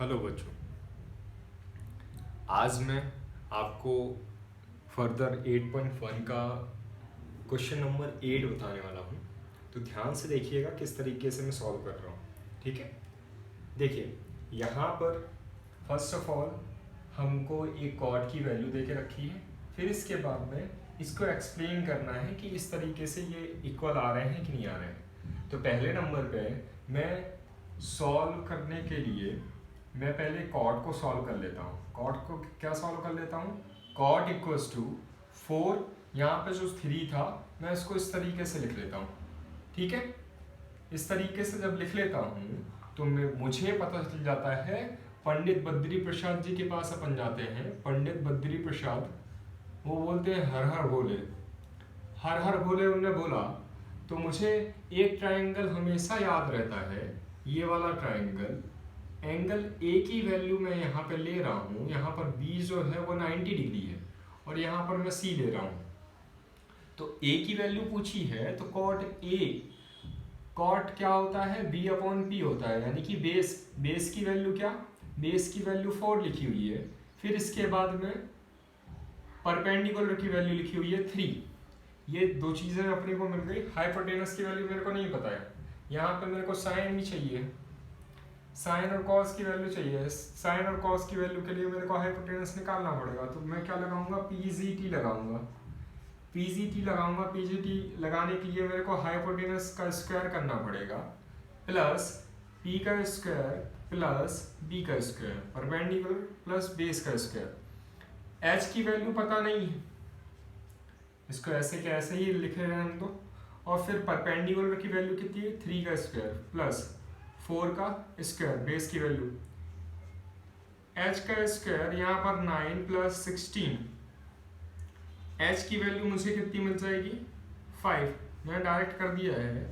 Hello बच्चों, आज मैं आपको फर्दर 8.1 का क्वेश्चन नंबर 8 बताने वाला हूँ। तो ध्यान से देखिएगा किस तरीके से मैं सॉल्व कर रहा हूँ। ठीक है, देखिए यहाँ पर फर्स्ट ऑफ ऑल हमको एक कॉर्ड की वैल्यू दे के रखी है। फिर इसके बाद में इसको एक्सप्लेन करना है कि इस तरीके से ये इक्वल आ रहे हैं कि नहीं आ रहे हैं। तो पहले नंबर पे मैं सॉल्व करने के लिए मैं पहले कॉर्ड को सॉल्व कर लेता हूँ। कॉर्ड को क्या सॉल्व कर लेता हूँ, कॉर्ड इक्वल्स टू 4, यहाँ पे जो 3 था मैं इसको इस तरीके से लिख लेता हूँ। ठीक है, इस तरीके से जब लिख लेता हूँ तो मुझे पता चल जाता है पंडित बद्री प्रसाद जी के पास अपन जाते हैं। पंडित बद्री प्रसाद वो बोलते हैं हर हर भोले, हर हर भोले उनने बोला। तो मुझे एक ट्रायंगल हमेशा याद रहता है, ये वाला ट्रायंगल। एंगल ए की वैल्यू मैं यहाँ पे ले रहा हूँ, यहाँ पर बी जो है वो 90 डिग्री है और यहाँ पर मैं सी ले रहा हूँ। तो ए की वैल्यू पूछी है तो कॉट ए, कॉट क्या होता है, बी अपॉन पी होता है, यानी कि बेस। बेस की वैल्यू क्या, बेस की वैल्यू 4 लिखी हुई है। फिर इसके बाद में परपेंडिकुलर की वैल्यू लिखी हुई है 3। ये दो चीज़ें अपने को मिल गई। हाइपोटेनस की वैल्यू मेरे को नहीं पता है, यहाँ पे मेरे को साइन भी चाहिए, साइन और कॉस की वैल्यू चाहिए। साइन और कॉस की वैल्यू के लिए मेरे को हाइपोटेनस निकालना पड़ेगा। तो मैं क्या लगाऊंगा, पीजीटी लगाऊंगा। पीजीटी लगाऊंगा, पीजीटी लगाने के लिए मेरे को हाइपोटेनस का स्क्वायर करना पड़ेगा, प्लस पी का स्क्वायर प्लस बी का स्क्वायर, परपेंडिकुलर प्लस बेस का स्क्वायर। एच की वैल्यू पता नहीं है, इसको ऐसे के ऐसे ही लिखे रहने दो। और फिर परपेंडिकुलर की वैल्यू कितनी है, 3 का स्क्वायर प्लस 4 का स्क्वायर, बेस की वैल्यू। h का स्क्वायर यहाँ पर 9 प्लस 16, h की वैल्यू मुझे कितनी मिल जाएगी, 5। मैंने डायरेक्ट कर दिया है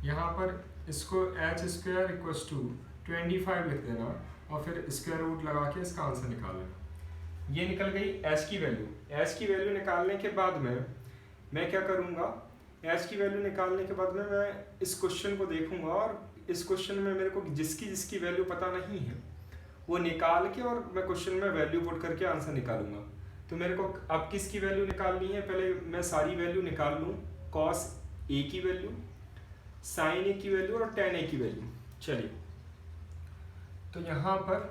यहाँ पर, इसको h स्क्वायर इक्वल्स टू 25 लिख देना और फिर स्क्वायर रूट लगा के इसका आंसर निकाल लेना। ये निकल गई h की वैल्यू। h की वैल्यू निकालने के बाद में मैं क्या करूँगा, h की वैल्यू निकालने के बाद में मैं इस क्वेश्चन को देखूंगा और इस क्वेश्चन में मेरे को जिसकी जिसकी वैल्यू पता नहीं है वो निकाल के और मैं क्वेश्चन में वैल्यू पुट करके आंसर निकालूंगा। तो मेरे को अब किसकी वैल्यू निकालनी है, पहले मैं सारी वैल्यू निकाल लूँ। कॉस ए की वैल्यू, साइन ए की वैल्यू और टेन ए की वैल्यू। चलिए, तो यहाँ पर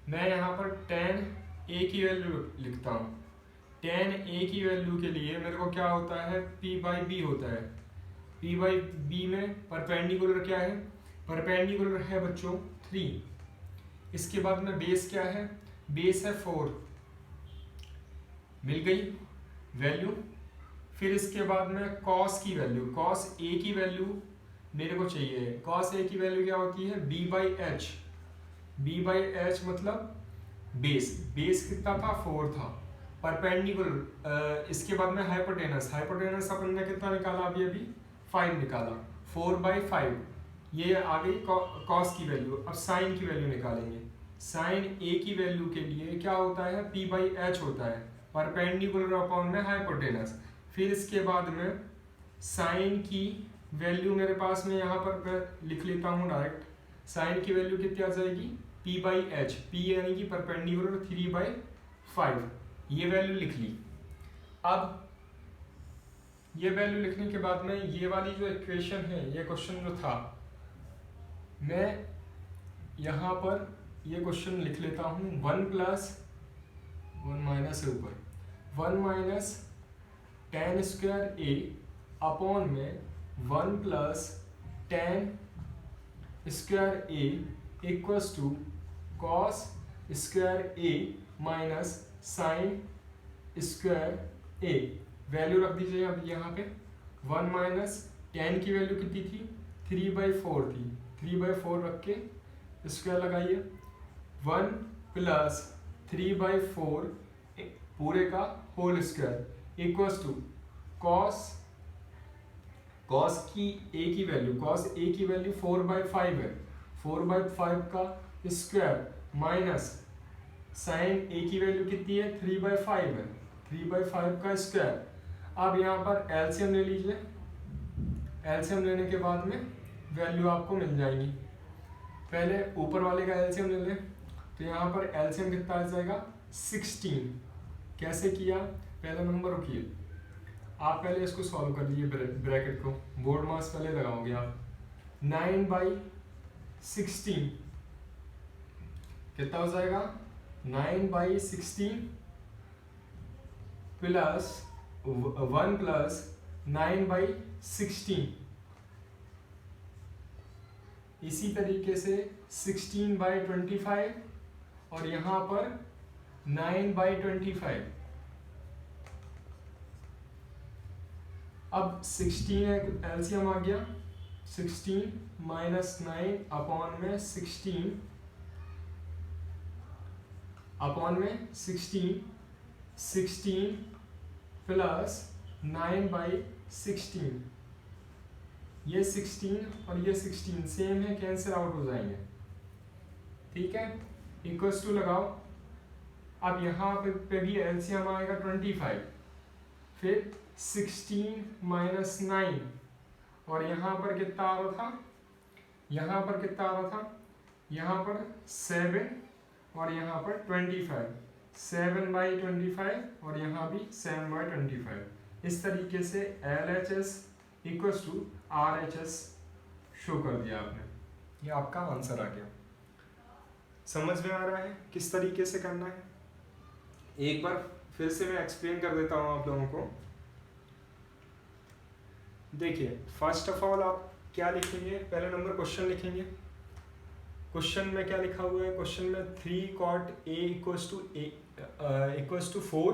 मैं यहाँ पर टेन ए की वैल्यू लिखता हूँ। टेन ए की वैल्यू के लिए मेरे को क्या होता है, पी बाई बी होता है। पी बाई बी में परपेंडिकुलर क्या है, परपेंडिकुलर है बच्चों 3। इसके बाद में बेस क्या है, बेस है 4, मिल गई वैल्यू। फिर इसके बाद में कॉस की वैल्यू, कॉस ए की वैल्यू मेरे को चाहिए। कॉस ए की वैल्यू क्या होती है, B by H. B by H मतलब बेस, बेस कितना था, 4 था। परपेंडिकुलर, इसके बाद में हाइपोटेनस, हाइपोटेनस अपन ने कितना निकाला अभी अभी, 5 निकाला, 4/5। ये आ गई कॉस की वैल्यू। अब साइन की वैल्यू निकालेंगे। साइन ए की वैल्यू के लिए क्या होता है, पी बाई एच होता है, परपेंडिकुलर अपॉन में हाइपोटेनस। फिर इसके बाद में साइन की वैल्यू मेरे पास में यहाँ पर मैं लिख लेता हूँ डायरेक्ट। साइन की वैल्यू कितनी आ जाएगी, पी बाई एच, पी यानी कि परपेंडिकुलर 3/5। ये वैल्यू लिख ली। अब ये वैल्यू लिखने के बाद में ये वाली जो इक्वेशन है, ये क्वेश्चन जो था, मैं यहाँ पर ये क्वेश्चन लिख लेता हूँ। 1 प्लस 1 माइनस है ऊपर, 1 minus tan square A upon में 1 plus tan square A equals to cos square A minus sine square A. Value रख दीजिए अब यहाँ पे। 1 माइनस टेन की वैल्यू कितनी थी, 3/4 थी, 3/4 रख के स्क्वायर लगाइए। 1 प्लस 3/4 पूरे का whole square equals to cos, cos की ए की वैल्यू, कॉस ए की वैल्यू 4/5 है, 4/5 का स्क्वायर माइनस साइन ए की वैल्यू कितनी है, 3/5 है, 3/5 का स्क्वायर। अब यहाँ पर एलसीएम ले लीजिए। एलसीएम लेने के बाद में वैल्यू आपको मिल जाएगी। पहले ऊपर वाले का एलसीएम ले लें, तो यहाँ पर एलसीएम कितना आ जाएगा 16। कैसे किया, पहला नंबर रखिए, आप पहले इसको सॉल्व कर लीजिए, ब्रैकेट को बोर्ड मास पहले लगाओगे आप। 9/16 कितना हो जाएगा, 9/16 प्लस 1 प्लस 9/16, इसी तरीके से 16/25 और यहाँ पर 9/25। अब 16 एलसीएम आ गया, 16 माइनस 9 अपॉन में 16 अपॉन में 16 प्लस 9/16, ये 16 और ये 16 सेम है, कैंसिल आउट हो जाएंगे, ठीक है। इक्वल्स टू लगाओ, अब यहाँ पे भी एलसीएम आएगा 25, फिर 16 माइनस 9 और यहाँ पर कितना आ रहा था, यहाँ पर कितना आ रहा था, यहाँ पर 7 और यहाँ पर 25, 7/25 और यहाँ भी 7/25। इस तरीके से LHS equals to RHS show कर दिया आपने, ये आपका आंसर आ गया। समझ में आ रहा है किस तरीके से करना है, एक बार फिर से मैं एक्सप्लेन कर देता हूँ आप लोगों को। देखिए फर्स्ट ऑफ ऑल आप क्या लिखेंगे, पहले नंबर क्वेश्चन लिखेंगे। क्वेश्चन में क्या लिखा हुआ है, क्वेश्चन में 3 cot A इक्वल्स टू 4।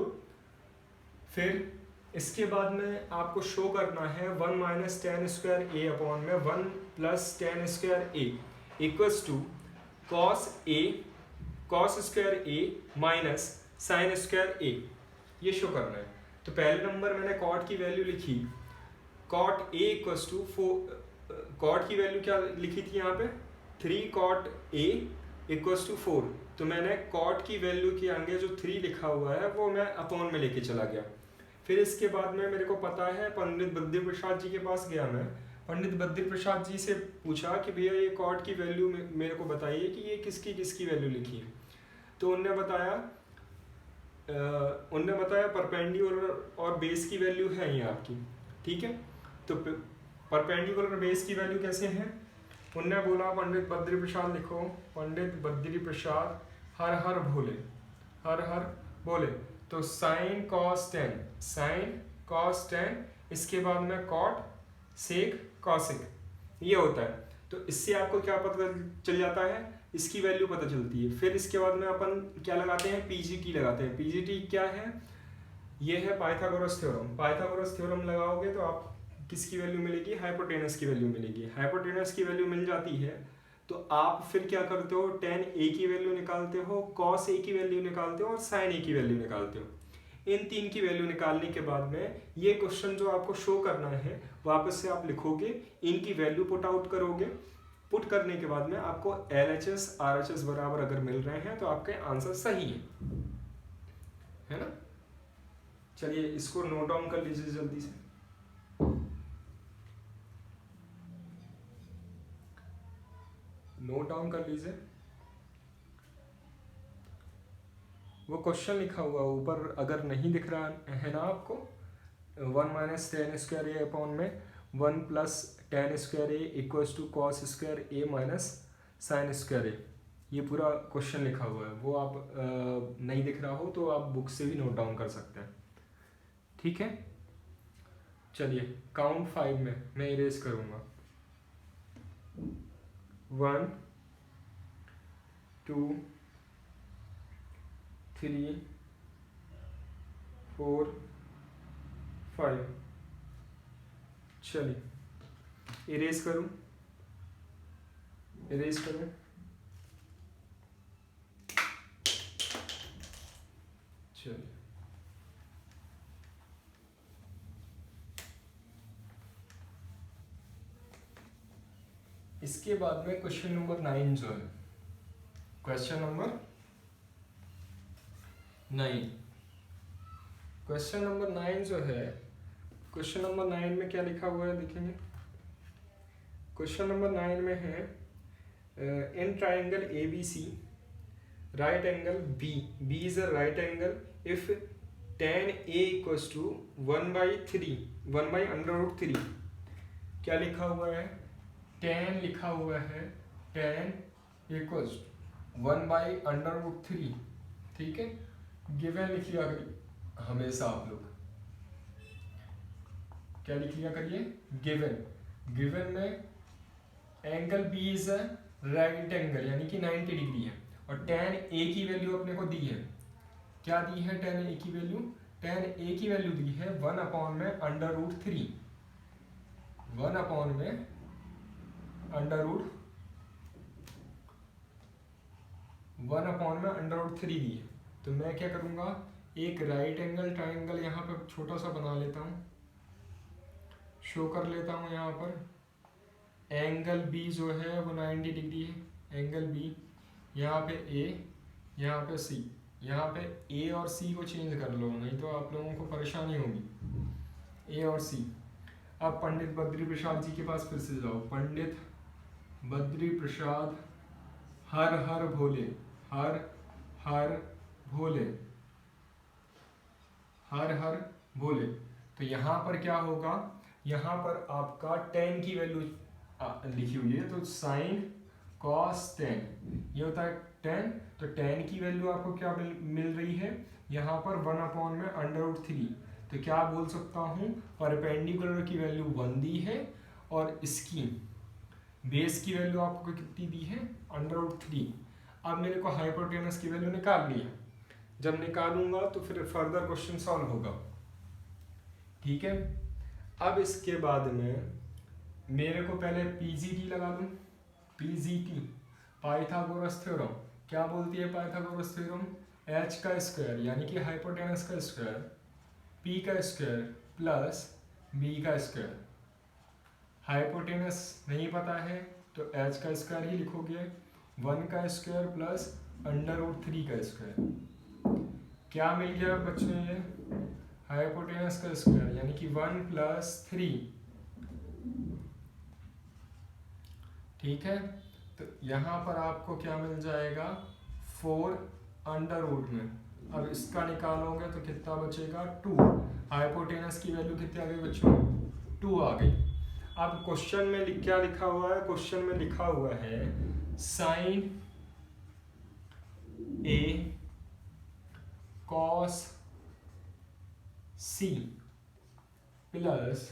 फिर इसके बाद में आपको शो करना है 1 minus tan square A upon में 1 plus tan square A equals to cos square A minus sine square A, ये शो करना है। तो पहले नंबर मैंने cot की वैल्यू लिखी, cot A equals to 4, cot की वैल्यू क्या लिखी थी यहाँ पे 3 cot A इक्वल्स टू 4, तो मैंने cot की वैल्यू के आगे जो 3 लिखा हुआ है वो मैं अपॉन में लेके चला गया। फिर इसके बाद में मेरे को पता है पंडित बद्री प्रसाद जी के पास गया, मैं पंडित बद्री प्रसाद जी से पूछा कि भैया ये cot की वैल्यू मेरे को बताइए कि ये किसकी वैल्यू लिखी है। तो उनने बताया परपेंडिकुलर और बेस की वैल्यू है ये आपकी, ठीक है। तो परपेंडिकुलर बेस की वैल्यू कैसे है, उनने बोला पंडित बद्री प्रसाद लिखो, पंडित बद्री प्रसाद हर हर भोले, तो साइन कॉस टेन, इसके बाद में कॉट सेक कॉसिक, ये होता है। तो इससे आपको क्या पता चल जाता है, इसकी वैल्यू पता चलती है। फिर इसके बाद में अपन क्या लगाते हैं, पीजीटी लगाते हैं। पीजीटी क्या है, ये है पाइथागोरस थ्योरम। पाइथागोरस थ्योरम लगाओगे तो आप किसकी वैल्यू मिलेगी, हाइपोटेनस की वैल्यू मिलेगी। हाइपोटेनस की वैल्यू मिल जाती है तो आप फिर क्या करते हो, tan A की वैल्यू निकालते हो, cos A की वैल्यू निकालते हो और sin A की वैल्यू निकालते हो। इन तीन की वैल्यू निकालने के बाद में ये क्वेश्चन जो आपको शो करना है वापस से आप लिखोगे, इनकी वैल्यू पुट आउट करोगे। पुट करने के बाद में आपको LHS RHS बराबर अगर मिल रहे हैं तो आपके आंसर सही है ना। चलिए इसको नोट डाउन कर लीजिए जल्दी से। नोट डाउन कर लीजिए, वो क्वेश्चन लिखा हुआ ऊपर अगर नहीं दिख रहा है ना आपको, 1 minus tan square A upon में 1 plus tan square A equals to cos square A minus sine square A, ये पूरा क्वेश्चन लिखा हुआ है। वो आप नहीं दिख रहा हो तो आप बुक से भी नोट डाउन कर सकते हैं, ठीक है। चलिए काउंट 5 में मैं इरेज करूँगा, 1 2 3 4 5। चलिए इरेज करूँ, चलिए इसके बाद में क्वेश्चन नंबर 9 जो है, क्वेश्चन नंबर 9 जो है, क्वेश्चन नंबर 9 में क्या लिखा हुआ है देखेंगे। क्वेश्चन नंबर 9 में है in triangle ABC, right angle B is a right angle if tan A equals to 1 by under root 3। क्या लिखा हुआ है? tan लिखा हुआ है, tan equals 1 by under root 3। ठीक है, गिवन लिख लिया करिए हमेशा आप लोग। क्या लिख लिया करिए? गिवन में angle B is right angle यानी कि 90 डिग्री है, और tan ए की वैल्यू अपने को दी है। क्या दी है tan ए की वैल्यू? tan ए की वैल्यू दी है 1 अपॉन में अंडर रूट 3, 1 अपॉन में अंडर रूट 3 दी है। तो मैं क्या करूँगा, एक राइट एंगल ट्राइंगल यहाँ पर छोटा सा बना लेता हूँ, शो कर लेता हूँ। यहाँ पर एंगल बी जो है वो 90 डिग्री है, एंगल बी। यहाँ पे ए, यहाँ पे सी, यहाँ पे ए और सी को चेंज कर लो, नहीं तो आप लोगों को परेशानी होगी। ए और सी। अब पंडित बद्री प्रसाद जी के पास फिर से जाओ। पंडित बद्री प्रसाद, हर हर भोले, हर हर भोले, हर हर भोले। तो यहाँ पर क्या होगा, यहाँ पर आपका tan की वैल्यू लिखी हुई है, तो साइन कॉस tan ये होता है tan। तो tan की वैल्यू आपको क्या मिल रही है यहाँ पर 1 अपॉन में अंडर रूट 3। तो क्या बोल सकता हूँ, परपेंडिकुलर की वैल्यू 1 दी है और इसकी बेस की वैल्यू आपको कितनी दी है, अंडर रूट 3। अब मेरे को हाइपोटेनस की वैल्यू निकालनी है। जब निकालूंगा तो फिर फर्दर क्वेश्चन सॉल्व होगा। ठीक है, अब इसके बाद में मेरे को पहले पीजीटी लगा दूं। पीजीटी पाइथागोरस थ्योरम क्या बोलती है? पाइथागोरस थ्योरम h का स्क्वायर यानी कि हाइपोटेनस का स्क्वायर p का स्क्वायर प्लस b का स्क्वायर। हाइपोटेनस नहीं पता है तो h का स्क्वायर ही लिखोगे, 1 का स्क्वायर प्लस अंडर रूट 3 का स्क्वायर। क्या मिल गया बच्चों? ये हाइपोटेनस का स्क्वायर यानी कि 1 प्लस 3। ठीक है, तो यहाँ पर आपको क्या मिल जाएगा, 4 अंडर रूट में। अब इसका निकालोगे तो कितना बचेगा, 2। हाइपोटेनस की वैल्यू कितनी आ गई बच्चों? 2 आ गई। अब क्वेश्चन में क्या लिखा हुआ है? क्वेश्चन में लिखा हुआ है sign A cos C plus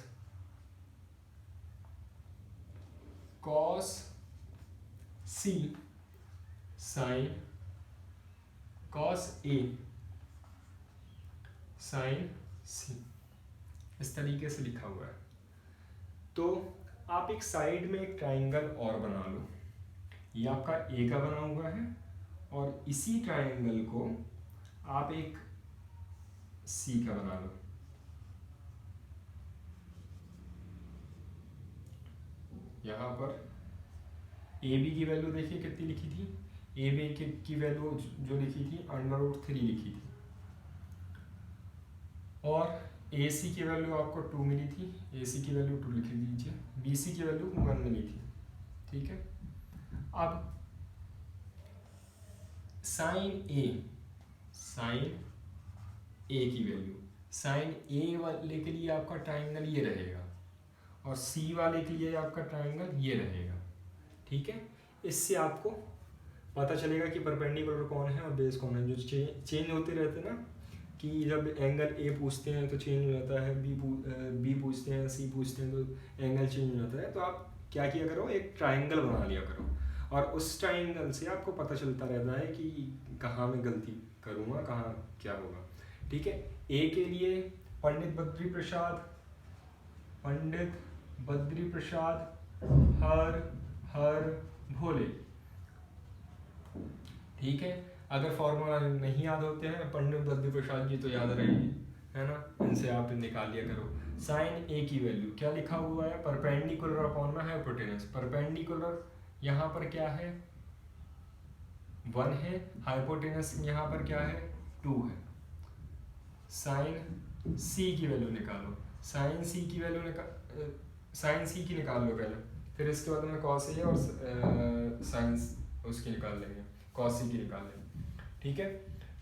cos C sine cos A sign सी, इस तरीके से लिखा हुआ है। तो आप एक साइड में एक ट्राइंगल और बना लो। ये आपका ए का बना हुआ है और इसी ट्राइंगल को आप एक सी का बना लो। यहाँ पर ए बी की वैल्यू देखिए कितनी लिखी थी, ए बी की वैल्यू जो लिखी थी अंडर रूट 3 लिखी थी, और ए सी की वैल्यू आपको 2 मिली थी, ए सी की वैल्यू 2 लिख दीजिए, बी सी की वैल्यू 1 मिली थी। ठीक है, अब साइन ए की वैल्यू, साइन ए वाले के लिए आपका ट्राइंगल ये रहेगा और सी वाले के लिए आपका ट्राइंगल ये रहेगा। ठीक है, इससे आपको पता चलेगा कि परपेंडिकुलर कौन है और बेस कौन है। जो चेंज होते रहते हैं ना, कि जब एंगल ए पूछते हैं तो चेंज हो जाता है, बी पूछते हैं, सी पूछते हैं तो एंगल चेंज हो जाता है। तो आप क्या किया करो, एक ट्राइंगल बना लिया करो और उस ट्राइंगल से आपको पता चलता रहता है कि कहाँ मैं गलती करूँगा, कहाँ क्या होगा। ठीक है, ए के लिए पंडित बद्री प्रसाद हर हर भोले। ठीक है, अगर फॉर्मूला नहीं याद होते हैं पंडित बद्री प्रसाद जी तो याद रहेगी, है ना, इनसे आप निकाल लिया करो। साइन ए की वैल्यू क्या लिखा हुआ है, परपेंडिकुलर अपॉन में हाइपोटेनस। परपेंडिकुलर यहाँ पर क्या है, 1 है, हाइपोटेनस यहाँ पर क्या है, 2 है। साइन सी की वैल्यू निकालो, साइन सी की निकाल लो पहले। फिर इसके बाद में कॉस ए और साइंस उसकी निकाल लेंगे, कॉस सी की निकाल लेंगे, ठीक है।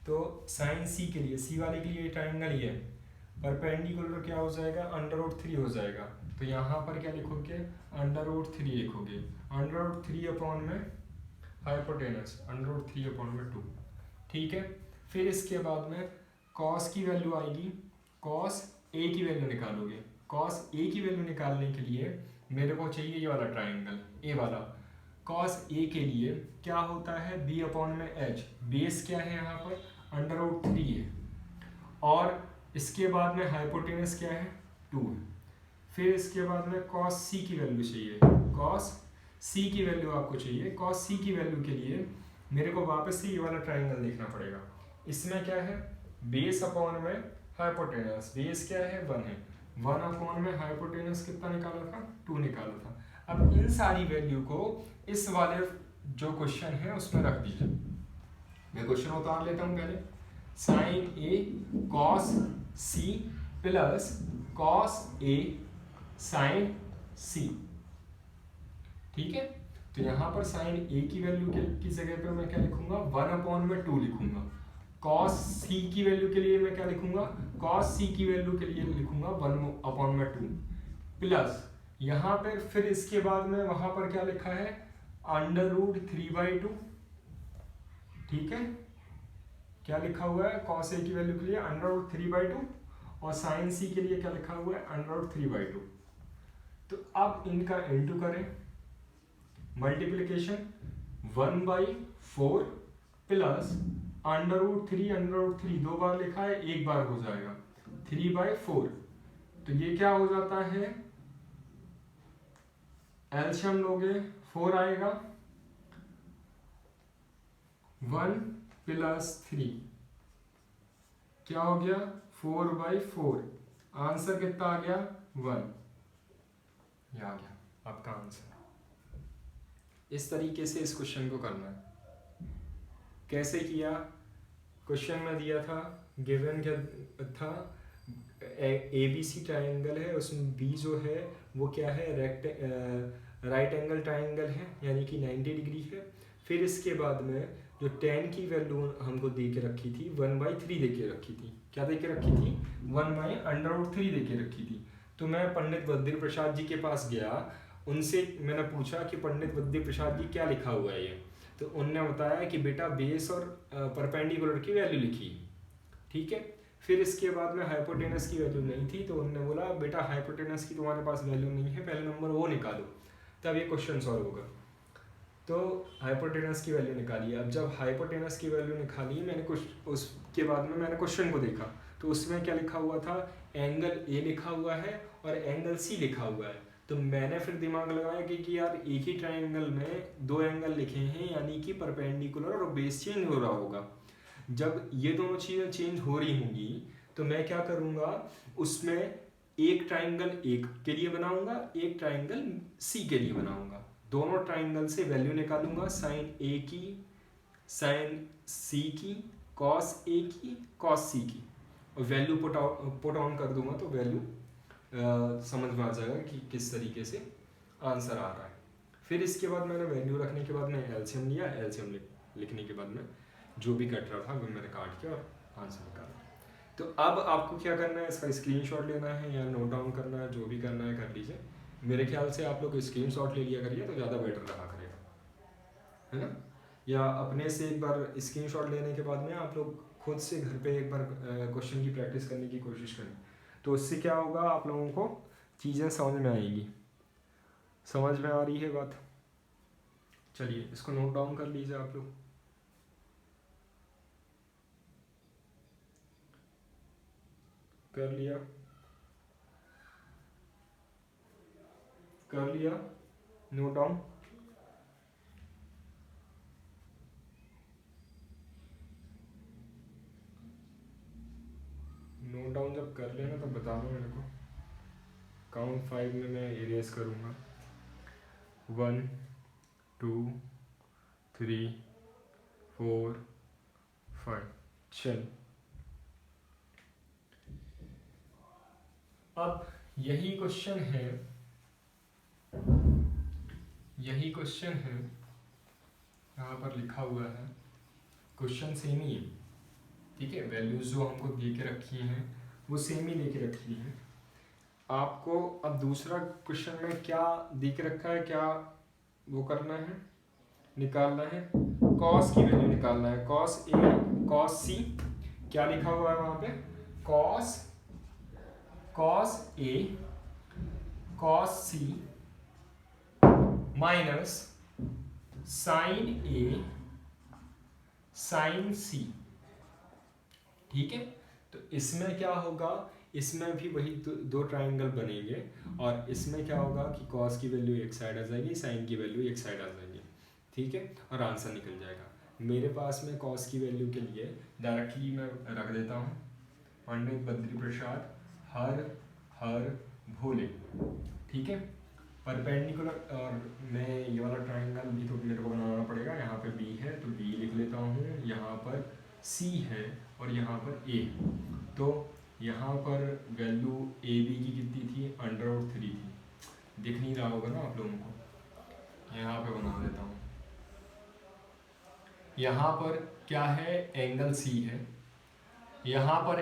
तो साइन सी के लिए, सी वाले के लिए ट्राइंगल ये है, परपेंडिकुलर क्या हो जाएगा, √3 हो जाएगा। तो यहाँ पर क्या लिखोगे, √3 लिखोगे, √3 अपॉन में हाइपोटेनस, √3 अपॉन में 2, ठीक है। फिर इसके बाद में कॉस की वैल्यू आएगी, कॉस ए की वैल्यू निकालोगे। कॉस ए की वैल्यू निकालने के लिए मेरे को चाहिए ये वाला ट्राइंगल, ए वाला। कॉस ए के लिए क्या होता है, बी अपॉन में एच, बेस क्या है यहाँ पर, √3 है, और इसके बाद में हाइपोटेनस क्या है, 2 है। फिर इसके बाद में कॉस सी की वैल्यू चाहिए, कॉस सी की वैल्यू आपको चाहिए। कॉस सी की वैल्यू के लिए मेरे को वापस से ये वाला ट्राइंगल देखना पड़ेगा। इसमें क्या है, बेस अपॉन में हाइपोटेनस, बेस क्या है, 1 है, 1 अपॉन में हाइपोटेनस कितना निकाला था, 2 निकाला था। अब इन सारी वैल्यू को इस वाले जो क्वेश्चन है उसमें रख दीजिए। मैं क्वेश्चन उतार लेता हूँ पहले, sign A cos C plus cos A sign सी, ठीक है। तो यहाँ पर साइन ए की वैल्यू की जगह पे मैं क्या लिखूंगा, 1 अपॉन में 2 लिखूंगा। कॉस सी की वैल्यू के लिए मैं क्या लिखूंगा, कॉस सी की वैल्यू के लिए लिखूंगा 1 अपॉन में 2 प्लस यहाँ पे फिर इसके बाद में वहां पर क्या लिखा है, √3/2, ठीक है। क्या लिखा हुआ है, कॉस ए की वैल्यू के लिए √3/2 और साइन सी के लिए क्या लिखा हुआ है, √3/2। तो अब इनका इंटू करें, मल्टीप्लीकेशन 1/4 प्लस √3 2 बार लिखा है, एक बार हो जाएगा 3/4। तो ये क्या हो जाता है, एलसीएम लोगे 4 आएगा, 1 प्लस 3 क्या हो गया, 4/4। आंसर कितना आ गया, 1। ये आ गया आपका आंसर। इस तरीके से इस क्वेश्चन को करना है। कैसे किया, क्वेश्चन में दिया था, गिवन क्या था, ABC ट्राइंगल है, उसमें बी जो है वो क्या है, राइट एंगल ट्राइंगल है, यानी कि 90 डिग्री है। फिर इसके बाद में जो tan की वैल्यू हमको दे के रखी थी, 1/3 दे के रखी थी। क्या दे के रखी थी, 1/√3 दे के रखी थी। तो मैं पंडित बद्री प्रसाद जी के पास गया, उनसे मैंने पूछा कि पंडित बद्री प्रसाद जी क्या लिखा हुआ है ये। तो उनने बताया कि बेटा बेस और परपेंडिकुलर की वैल्यू लिखी, ठीक है। फिर इसके बाद में हाइपोटेनस की वैल्यू नहीं थी, तो उन्होंने बोला बेटा हाइपोटेनस की तुम्हारे पास वैल्यू नहीं है, पहले नंबर वो निकालो, तब ये क्वेश्चन सॉल्व होगा। तो हाइपोटेनस की वैल्यू निकाली। अब जब हाइपोटेनस की वैल्यू निकाली, मैंने कुछ उसके बाद में मैंने क्वेश्चन को देखा, तो उसमें क्या लिखा हुआ था, एंगल ए लिखा हुआ है और एंगल सी लिखा हुआ है। तो मैंने फिर दिमाग लगाया कि यार एक ही ट्राइंगल में 2 एंगल लिखे हैं, यानी कि परपेंडिकुलर और बेस चेंज हो रहा होगा। जब ये दोनों चीज़ें चेंज हो रही होंगी तो मैं क्या करूँगा, उसमें एक ट्राइंगल एक के लिए बनाऊंगा, एक ट्राइंगल सी के लिए बनाऊंगा। दोनों ट्राइंगल से वैल्यू निकालूंगा, साइन ए की, साइन सी की, कॉस ए की, कॉस सी की, और वैल्यू पुट ऑन कर दूंगा, तो वैल्यू समझ में आ जाएगा कि किस तरीके से आंसर आ रहा है। फिर इसके बाद मैंने वैल्यू रखने के बाद मैं एलसीएम लिया, एलसीएम लिखने के बाद में जो भी कट रहा था वो मैंने काट के और आंसर निकाला। तो अब आपको क्या करना है, इसका स्क्रीनशॉट लेना है या नोट डाउन करना है, जो भी करना है कर लीजिए। मेरे ख्याल से आप लोग स्क्रीनशॉट ले लिया करिए तो ज़्यादा बेटर रहा करेगा, है ना। या अपने से एक बार स्क्रीनशॉट लेने के बाद में आप लोग खुद से घर पे एक बार क्वेश्चन की प्रैक्टिस करने की कोशिश करें, तो उससे क्या होगा, आप लोगों को चीज़ें समझ में आएगी। समझ में आ रही है बात, चलिए इसको नोट डाउन कर लीजिए आप लोग। कर लिया, कर लिया नोट डाउन। नोट डाउन जब कर लेना तो बता दो मेरे को, काउंट 5 में मैं इरेज करूँगा, 1 2 3 4 5। चल अब यही क्वेश्चन है यही क्वेश्चन है, यहाँ पर लिखा हुआ है, क्वेश्चन सेम ही है, ठीक है। वैल्यूज जो हमको दे के रखी हैं वो सेम ही दे के रखी हैं। आपको अब दूसरा क्वेश्चन में क्या दे के रखा है, क्या वो करना है, निकालना है, कॉस की वैल्यू निकालना है। कॉस ए कॉस सी, क्या लिखा हुआ है वहां पे, cos A cos C minus sign A sign सी, ठीक है। तो इसमें क्या होगा, इसमें भी वही दो ट्राइंगल बनेंगे, और इसमें क्या होगा कि कॉस की वैल्यू एक साइड आ जाएगी, साइन की वैल्यू एक साइड आ जाएगी, ठीक है, और आंसर निकल जाएगा। मेरे पास में कॉस की वैल्यू के लिए डायरेक्टली मैं रख देता हूँ पंडित बद्री प्रसाद हर भोले, ठीक है। परपेंडिकुलर, और मैं ये वाला ट्राइंगल भी तो मेरे को बनाना पड़ेगा। यहाँ पे बी है तो बी लिख लेता हूँ, यहाँ पर सी है और यहाँ पर ए। तो यहाँ पर वैल्यू ए बी की कितनी थी, √3 थी। दिख नहीं रहा होगा ना आप लोगों को, यहाँ पे बना देता हूँ। यहाँ पर क्या है, एंगल सी है, यहाँ पर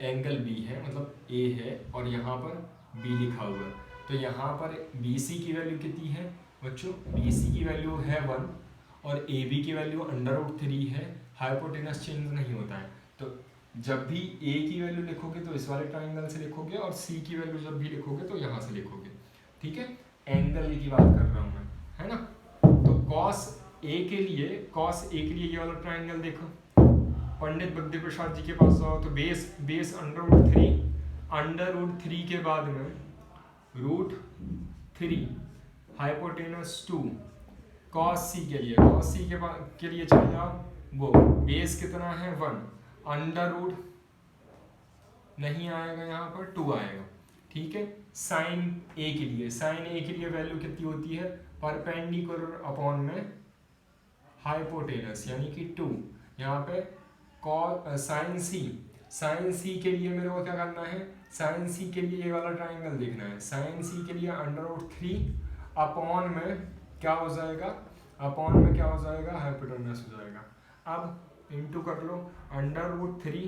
एंगल बी है, मतलब ए है, और यहाँ पर बी लिखा हुआ है। तो यहाँ पर बी सी की वैल्यू कितनी है बच्चों, बी सी की वैल्यू है 1 और ए बी की वैल्यू √3 है। हाइपोटेनस चेंज नहीं होता है, तो जब भी ए की वैल्यू लिखोगे तो इस वाले ट्राइंगल से लिखोगे, और सी की वैल्यू जब भी लिखोगे तो यहाँ से लिखोगे, ठीक है। एंगल की बात कर रहा हूँ मैं, है ना। तो कॉस ए के लिए ये वाला ट्राइंगल देखो, पंडित बद्री प्रसाद जी के पास जाओ तो बेस √3 के बाद में √3 हाइपोटेनस 2, कॉस सी के लिए चले जाओ, वो बेस कितना है 1, √ नहीं आएगा, यहाँ पर 2 आएगा, ठीक है। साइन ए के लिए वैल्यू कितनी होती है, परपेंडिकुलर अपॉन में हाइपोटेनस यानी कि 2। यहाँ पे साइन सी के लिए मेरे को क्या करना है, साइन सी के लिए ये वाला ट्राइंगल देखना है। साइन सी के लिए √3 अपॉन में क्या हो जाएगा, हाइपोटेनस हो जाएगा। अब इंटू कर लो, √3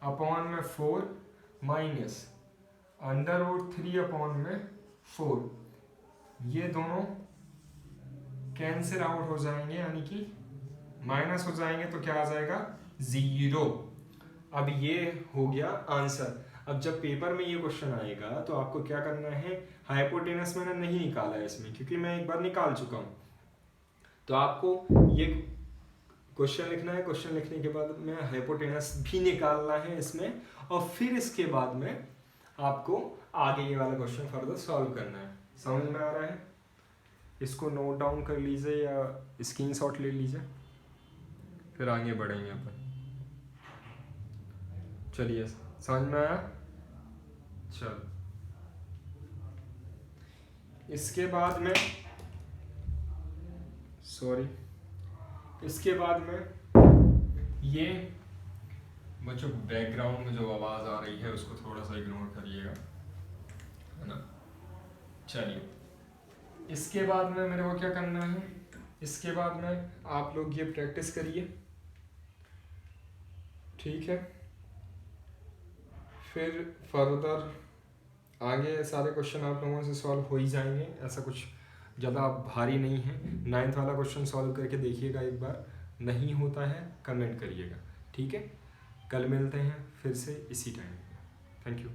अपॉन में 4 माइनस √3 अपॉन में 4, ये दोनों कैंसिल आउट हो जाएंगे, यानी कि माइनस हो जाएंगे, तो क्या आ जाएगा 0। अब ये हो गया आंसर। अब जब पेपर में ये क्वेश्चन आएगा तो आपको क्या करना है, हाइपोटेनस मैंने नहीं निकाला है इसमें, क्योंकि मैं एक बार निकाल चुका हूँ। तो आपको ये क्वेश्चन लिखना है, क्वेश्चन लिखने के बाद में हाइपोटेनस भी निकालना है इसमें, और फिर इसके बाद में आपको आगे ये वाला क्वेश्चन फर्दर सॉल्व करना है। समझ में आ रहा है? इसको नोट डाउन कर लीजिए या स्क्रीनशॉट ले लीजिए, फिर आगे बढ़ेंगे अपन। चलिए, समझ में आया? चल, इसके बाद में ये बच्चों बैकग्राउंड में जो आवाज़ आ रही है उसको थोड़ा सा इग्नोर करिएगा, है ना। चलिए, इसके बाद में मेरे को क्या करना है, इसके बाद में आप लोग ये प्रैक्टिस करिए, ठीक है। फिर फर्दर आगे सारे क्वेश्चन आप लोगों से सॉल्व हो ही जाएंगे, ऐसा कुछ ज़्यादा भारी नहीं है। 9th वाला क्वेश्चन सॉल्व करके देखिएगा एक बार, नहीं होता है कमेंट करिएगा, ठीक है। कल मिलते हैं फिर से इसी टाइम। Thank you.